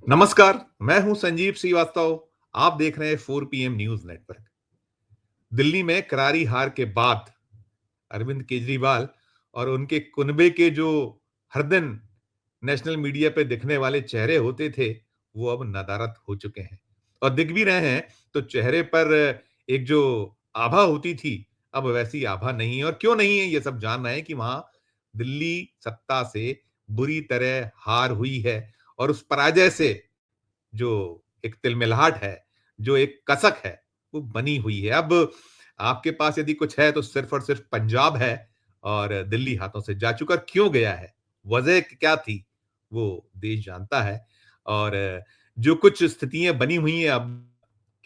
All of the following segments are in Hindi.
नमस्कार, मैं हूं संजीव श्रीवास्तव। आप देख रहे हैं 4 पीएम न्यूज नेटवर्क। दिल्ली में करारी हार के बाद अरविंद केजरीवाल और उनके कुनबे के जो हर दिन नेशनल मीडिया पे दिखने वाले चेहरे होते थे, वो अब नदारद हो चुके हैं और दिख भी रहे हैं। तो चेहरे पर एक जो आभा होती थी, अब वैसी आभा नहीं है। और क्यों नहीं है, ये सब जान रहे हैं कि वहां दिल्ली सत्ता से बुरी तरह हार हुई है और उस पराजय से जो एक तिलमिलाहट है, जो एक कसक है, वो बनी हुई है। अब आपके पास यदि कुछ है तो सिर्फ़ और सिर्फ़ पंजाब है और दिल्ली हाथों से जा चुका। क्यों गया है? वजह क्या थी? वो देश जानता है। और जो कुछ स्थितियाँ बनी हुई हैं अब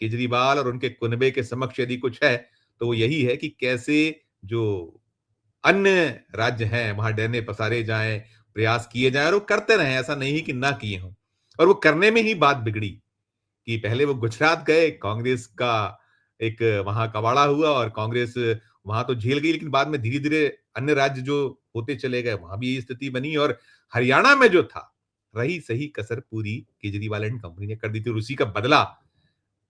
केजरीवाल और उनके कुनबे के समक्ष यदि कुछ है, तो वो यही है कि कैसे जो अन्य राज्य हैं, वहाँ डरने पसारे जाएँ, प्रयास किए जाएँ और वो करते रहें, ऐसा नहीं कि ना किए हों। और वो करने में ही बात बिगड़ी कि पहले वो गुजरात गए, कांग्रेस का एक वहाँ कबाड़ा हुआ और कांग्रेस वहाँ तो झेल गई, लेकिन बाद में धीरे-धीरे अन्य राज्य जो होते चले गए, वहाँ भी यही स्थिति बनी और हरियाणा में जो था, रही सही कसर पूरी केजरीवाल एंड कंपनी ने कर दी थी और उसी का बदला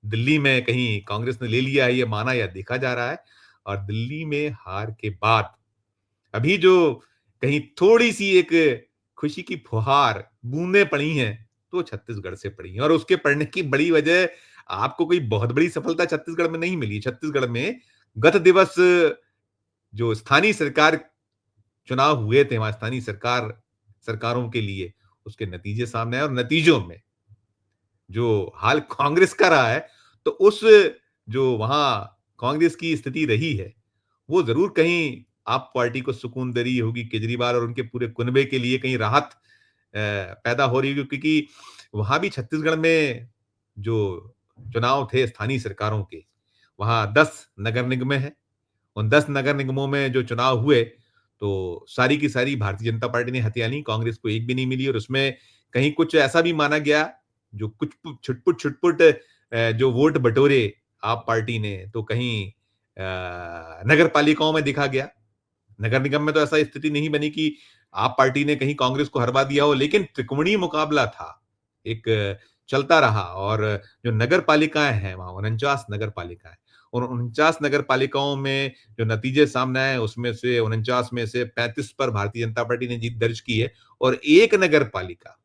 दिल्ली में कहीं कांग्रेस ने ले लिया है, ये माना या देखा जा रहा है। और दिल्ली में हार के बाद अभी जो कहीं थोड़ी-सी एक खुशी की फुहार, बूंदें पड़ी हैं, तो छत्तीसगढ़ से पड़ी हैं और उसके पड़ने की बड़ी वजह आपको कोई बहुत बड़ी सफलता छत्तीसगढ़ में नहीं मिली। छत्तीसगढ़ में गत दिवस जो स्थानीय सरकार चुनाव हुए थे, वहाँ स्थानीय सरकारों के लिए, उसके नतीजे सामने आए और नतीजों में जो हाल कांग्रेस का रहा है, तो उस जो वहाँ कांग्रेस की स्थिति रही है, वो ज़रूर कहीं आप पार्टी को सुकून दे रही होगी, केजरीवाल और उनके पूरे कुनबे के लिए कहीं राहत पैदा हो रही होगी क्योंकि वहाँ भी छत्तीसगढ़ में जो चुनाव थे स्थानीय सरकारों के, वहाँ 10 नगर निगम हैं। उन 10 नगर निगमों में जो चुनाव हुए, तो सारी की सारी भारतीय जनता पार्टी ने हथिया ली, कांग्रेस को एक भी नहीं मिली और उसमें कहीं कुछ ऐसा भी माना गया, जो कुछ छुटपुट जो वोट बटोरे आप पार्टी ने, तो कहीं नगर पालिकाओं में देखा गया। नगर निगम में तो ऐसा स्थिति नहीं बनी कि आप पार्टी ने कहीं कांग्रेस को हरवा दिया हो, लेकिन त्रिकोणीय मुकाबला था। एक चलता रहा और जो नगर पालिकाएँ हैं वहाँ 49 नगर पालिकाएँ। उन 49 नगर पालिकाओं में जो नतीजे सामने आए, उसमें से 49 में से 35 पर भारतीय जनता पार्टी ने जीत दर्ज की है और एक नगर पालिका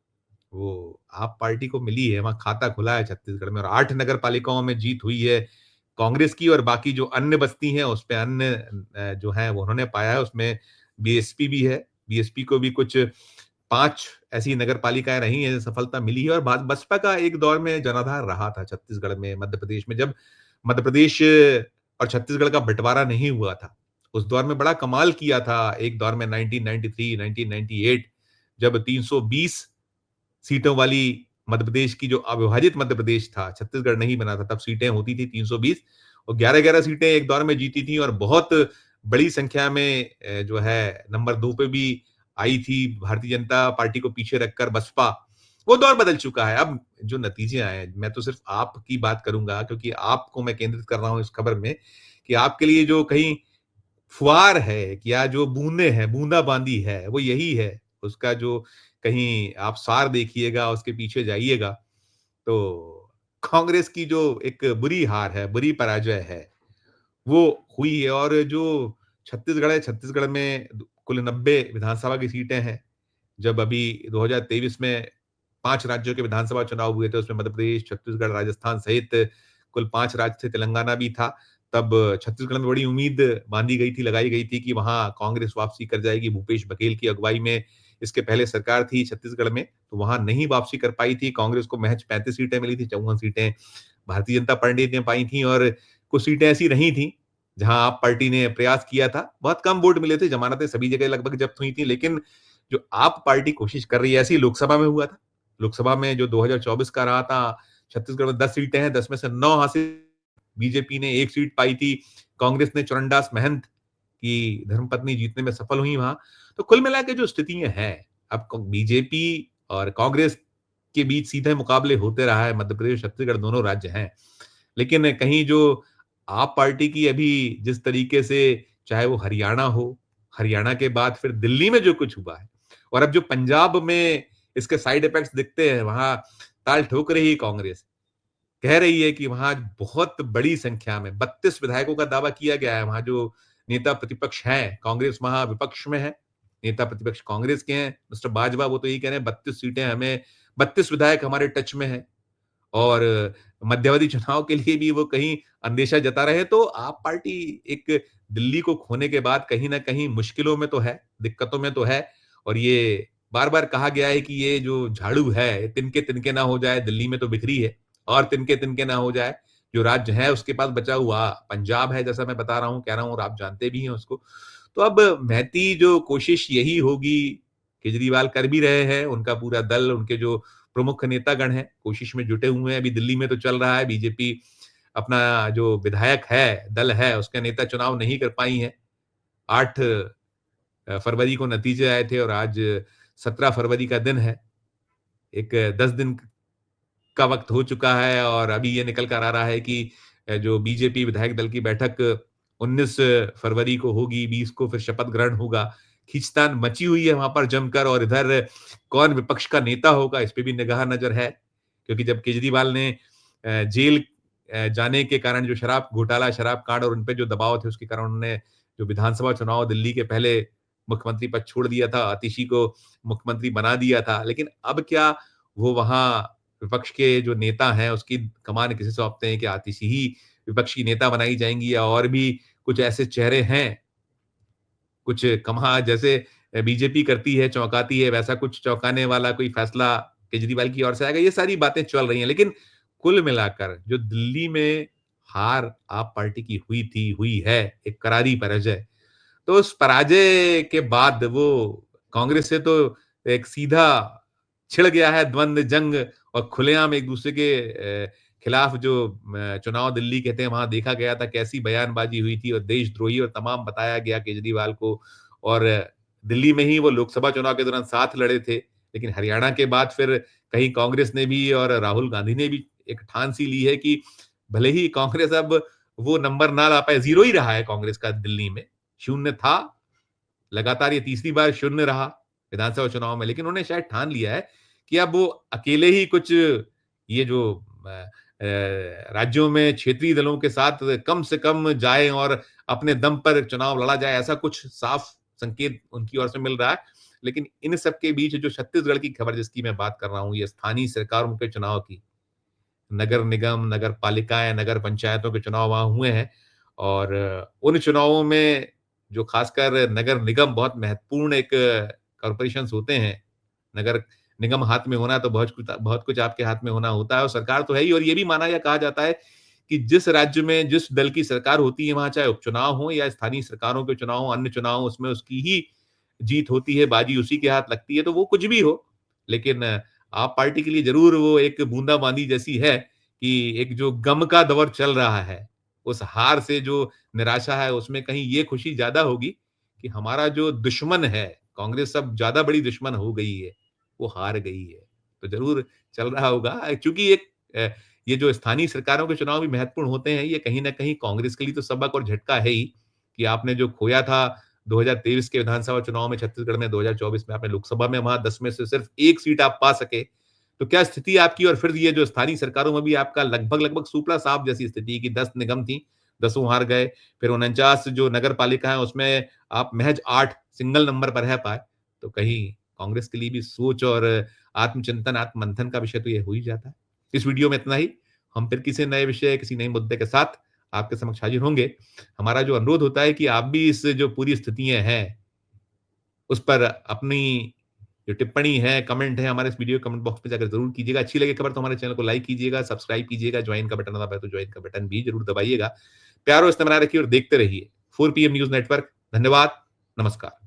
वो आप पार्टी को मिली है, वहाँ खाता खुला है छत्तीसगढ़ में और 8 नगर पालिकाओं में जीत हुई है कांग्रेस की और बाकी जो अन्य बस्ती हैं, उसपे अन्य जो हैं वो उन्होंने पाया है, उसमें बीएसपी भी है। बीएसपी को भी कुछ 5 ऐसी नगर पालिकाएँ रही हैं, सफलता मिली है और बसपा का एक दौर में जनाधार रहा था छत्तीसगढ़ में, मध्य प्रदेश में। जब मध्य प्रदेश और छत्तीसगढ़ का बँटवारा नहीं हुआ था, उस दौर में बड़ा कमाल किया था, एक दौर में 1993, 1998 जब 320 सीटों वाली मध्य प्रदेश की जो अविभाजित मध्य प्रदेश था, छत्तीसगढ़ नहीं बना था, तब सीटें होती थी 320 और 11-11 सीटें एक दौर में जीती थी और बहुत बड़ी संख्या में जो है नंबर 2 पे भी आई थी भारतीय जनता पार्टी को पीछे रखकर बसपा। वो दौर बदल चुका है। अब जो नतीजे आए हैं, मैं तो सिर्फ आपकी बात करूँगा क्योंकि आपको मैं केंद्रित कर रहा हूँ इस खबर में कि आपके लिए जो कहीं फुआर है या जो बूँदें हैं, बूँदा-बांदी है, वो यही है। उसका जो कहीं आप सार देखिएगा, उसके पीछे जाइएगा, तो कांग्रेस की जो एक बुरी हार है, बुरी पराजय है, वो हुई है और जो छत्तीसगढ़ है, छत्तीसगढ़ में कुल 90 विधानसभा की सीटें हैं। जब अभी 2023 में 5 राज्यों के विधानसभा चुनाव हुए थे, उसमें मध्य प्रदेश, छत्तीसगढ़, राजस्थान सहित कुल 5 राज्य थे, तेलंगाना भी था। तब छत्तीसगढ़ में बड़ी उम्मीद बाँधी गई थी, लगाई गई थी कि वहाँ कांग्रेस वापसी कर जाएगी, भूपेश बघेल की अगुवाई में इसके पहले सरकार थी छत्तीसगढ़ में, तो वहाँ नहीं वापसी कर पाई थी। कांग्रेस को महज़ 35 सीटें मिली थी, 54 सीटें भारतीय जनता पार्टी ने पाई थी और कुछ सीटें ऐसी रही थी, जहाँ आप पार्टी ने प्रयास किया था। बहुत कम वोट मिले थे, जमानतें सभी जगह लगभग जब्त हुई थी, लेकिन जो आप पार्टी कोशिश कर रही है, ऐसे ही लोकसभा में हुआ था। लोकसभा में जो 2024 का रहा था, छत्तीसगढ़ में 10 सीटें हैं, 10 में से 9 हासिल बीजेपी ने 1 सीट पाई थी। कांग्रेस ने चरणदास महंत की धर्मपत्नी जीतने में सफल हुई वहाँ। तो कुल मिला के जो स्थितियाँ हैं, अब क बीजेपी और कांग्रेस के बीच सीधे मुकाबले होते रहा है, मध्य प्रदेश, छत्तीसगढ़ दोनों राज्य हैं। लेकिन कहीं जो आप पार्टी की अभी जिस तरीके से चाहे वो हरियाणा हो, हरियाणा के बाद फिर दिल्ली में जो कुछ हुआ है और अब जो पंजाब में इसके साइड इफेक्ट्स दिखते हैं, वहाँ ताल ठोक रही है कांग्रेस। कह रही है कि वहाँ बहुत बड़ी संख्या में 32 विधायकों का दावा किया गया है। वहाँ जो नेता प्रतिपक्ष हैं, कांग्रेस वहाँ विपक्ष में है। नेता प्रतिपक्ष कांग्रेस के हैं, मिस्टर बाजवा, वो तो यही कह रहे हैं 32 सीटें हमें, 32 विधायक हमारे टच में हैं। और मध्यावधि चुनाव के लिए भी वो कहीं अंदेशा जता रहे हैं। तो आप पार्टी एक दिल्ली को खोने के बाद कहीं न कहीं मुश्किलों में तो है, दिक्कतों में तो है। और ये बार-बार कहा गया है कि ये जो झाड़ू है, तिनके-तिनके ना हो जाए, दिल्ली में तो बिखरी है, और तिनके-तिनके ना हो जाए। जो राज्य है उसके पास बचा हुआ पंजाब है, जैसा मैं बता रहा हूँ, कह रहा हूँ, और आप जानते भी हैं उसको। तो अब महती जो कोशिश यही होगी, केजरीवाल कर भी रहे हैं, उनका पूरा दल, उनके जो प्रमुख नेतागण हैं, कोशिश में जुटे हुए हैं। अभी दिल्ली में तो चल रहा है, बीजेपी अपना जो विधायक है, दल है, उसके नेता चुनाव नहीं कर पाई है। 8 फरवरी को नतीजे आए थे और आज 17 फरवरी का दिन है। एक 10 दिन का वक़्त हो चुका है और अभी ये निकल कर आ रहा है कि जो बीजेपी विधायक दल की बैठक 19 फरवरी को होगी, 20 को फिर शपथ ग्रहण होगा। खींचतान मची हुई है वहाँ पर जमकर, और इधर कौन विपक्ष का नेता होगा, इस पे भी निगाह नज़र है। क्योंकि जब केजरीवाल ने जेल जाने के कारण जो शराब घोटाला, शराब कांड और उन पे जो दबाव थे, उसके कारण उन्होंने जो विधानसभा चुनाव दिल्ली के पहले मुख्यमंत्री पद छोड़ दिया था, आतिशी को मुख्यमंत्री बना दिया था। लेकिन अब क्या वो वहाँ विपक्ष के जो नेता हैं, उसकी कमान किसे सौंपते हैं कि आतिशी ही विपक्ष की नेता बनाई जाएँगी, या और भी कुछ ऐसे चेहरे हैं, कुछ कमा जैसे बीजेपी करती है, चौंकाती है, वैसा कुछ चौंकाने वाला कोई फैसला केजरीवाल की ओर से आएगा? ये सारी बातें चल रही हैं। लेकिन कुल मिलाकर जो दिल्ली में हार आप पार्टी की हुई थी, हुई है, एक करारी पराजय। तो उस पराजय के बाद वो कांग्रेस से तो एक सीधा छिड़ गया है द्वंद जंग, और खुलेआम एक-दूसरे के खिलाफ जो चुनाव दिल्ली के थे, वहाँ देखा गया था कैसी बयानबाज़ी हुई थी, और देशद्रोही और तमाम बताया गया केजरीवाल को। और दिल्ली में ही वो लोकसभा चुनाव के दौरान साथ लड़े थे, लेकिन हरियाणा के बाद फिर कहीं कांग्रेस ने भी और राहुल गांधी ने भी एक ठान सी ली है कि भले ही कांग्रेस अब वो नंबर ना ला पाए, 0 ही रहा है कांग्रेस का दिल्ली में, शून्य था, लगातार ये तीसरी बार शून्य रहा विधानसभा चुनाव में। लेकिन उन्होंने शायद ठान लिया है कि अब वो अकेले ही कुछ ये जो राज्यों में क्षेत्रीय दलों के साथ कम से कम जाएँ और अपने दम पर चुनाव लड़ा जाए, ऐसा कुछ साफ संकेत उनकी ओर से मिल रहा है। लेकिन इन सब के बीच जो छत्तीसगढ़ की खबर जिसकी मैं बात कर रहा हूँ, ये स्थानीय सरकारों के चुनाव की, नगर निगम, नगर पालिकाएँ, नगर पंचायतों के चुनाव वहाँ हुए हैं। और उन चुनावों में जो खासकर नगर निगम बहुत महत्वपूर्ण एक कॉर्पोरेशंस होते हैं। नगर निगम हाथ में होना तो बहुत कुछ आपके हाथ में होना होता है, और सरकार तो है ही। और ये भी माना या कहा जाता है कि जिस राज्य में जिस दल की सरकार होती है, वहाँ चाहे उपचुनाव हो या स्थानीय सरकारों के चुनाव हो, अन्य चुनाव हो, उसमें उसकी ही जीत होती है, बाजी उसी के हाथ लगती है। तो वो कुछ भी हो, लेकिन आप पार्टी के लिए ज़रूर वो एक बूंदाबांदी जैसी है कि एक जो गम का दौर चल रहा है, उस हार से जो निराशा है, उसमें कहीं ये खुशी ज़्यादा होगी कि हमारा जो दुश्मन है, कांग्रेस अब ज़्यादा बड़ी दुश्मन हो गई है, वो हार गई है। तो ज़रूर चल रहा होगा, चूँकि एक ये जो स्थानीय सरकारों के चुनाव भी महत्वपूर्ण होते हैं, ये कहीं न कहीं कांग्रेस के लिए तो सबक और झटका है ही, कि आपने जो खोया था 2023 के विधानसभा चुनाव में छत्तीसगढ़ में, 2024 में आपने लोकसभा में वहाँ 10 में से सिर्फ 1 सीट आप पा सके। तो क्या स्थिति आपकी, और फिर ये जो स्थानीय सरकारों में भी आपका लगभग-लगभग सूपड़ा साफ जैसी स्थिति कि 10 निगम थी, 10 हार गए। फिर 49 जो नगर पालिका है, उसमें आप महज़ 8 सिंगल नंबर पर रह पाए। तो कहीं कांग्रेस के लिए भी सोच और आत्मचिंतन, आत्ममंथन का विषय तो ये हो ही जाता है। इस वीडियो में इतना ही। हम फिर किसी नए विषय, किसी नए मुद्दे के साथ आपके समक्ष हाजिर होंगे। हमारा जो अनुरोध होता है कि आप भी इस जो पूरी स्थितियाँ हैं, उस पर अपनी जो टिप्पणी है, कमेंट है, हमारे इस वीडियो कमेंट बॉक्स में जाकर ज़रूर कीजिएगा। अच्छी लगे खबर तो हमारे चैनल को लाइक कीजिएगा, सब्सक्राइब कीजिएगा, ज्वाइन का बटन दबा है तो ज्वाइन का बटन भी ज़रूर दबाइएगा। प्यार और स्नेह बनाए रखिए और देखते रहिए 4 पीएम न्यूज़ नेटवर्क। धन्यवाद, नमस्कार।